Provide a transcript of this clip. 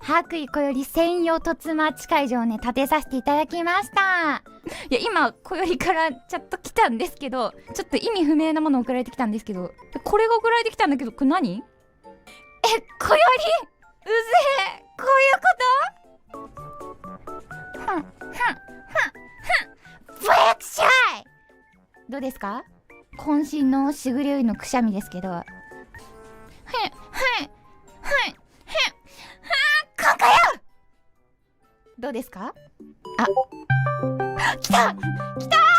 白衣こより専用凸マッチ会場をね立てさせていただきました。いや今こよりからチャット来たんですけど、ちょっと意味不明なもの送られてきたんですけど、これが送られてきたんだけど、これ何？こよりうぜえ、こういうことふんふんふんふんブレックシャイ。どうですか？渾身のしぐれよいのくしゃみですけど、はいはいはいはいここよ。どうですか？あ、来た来たー。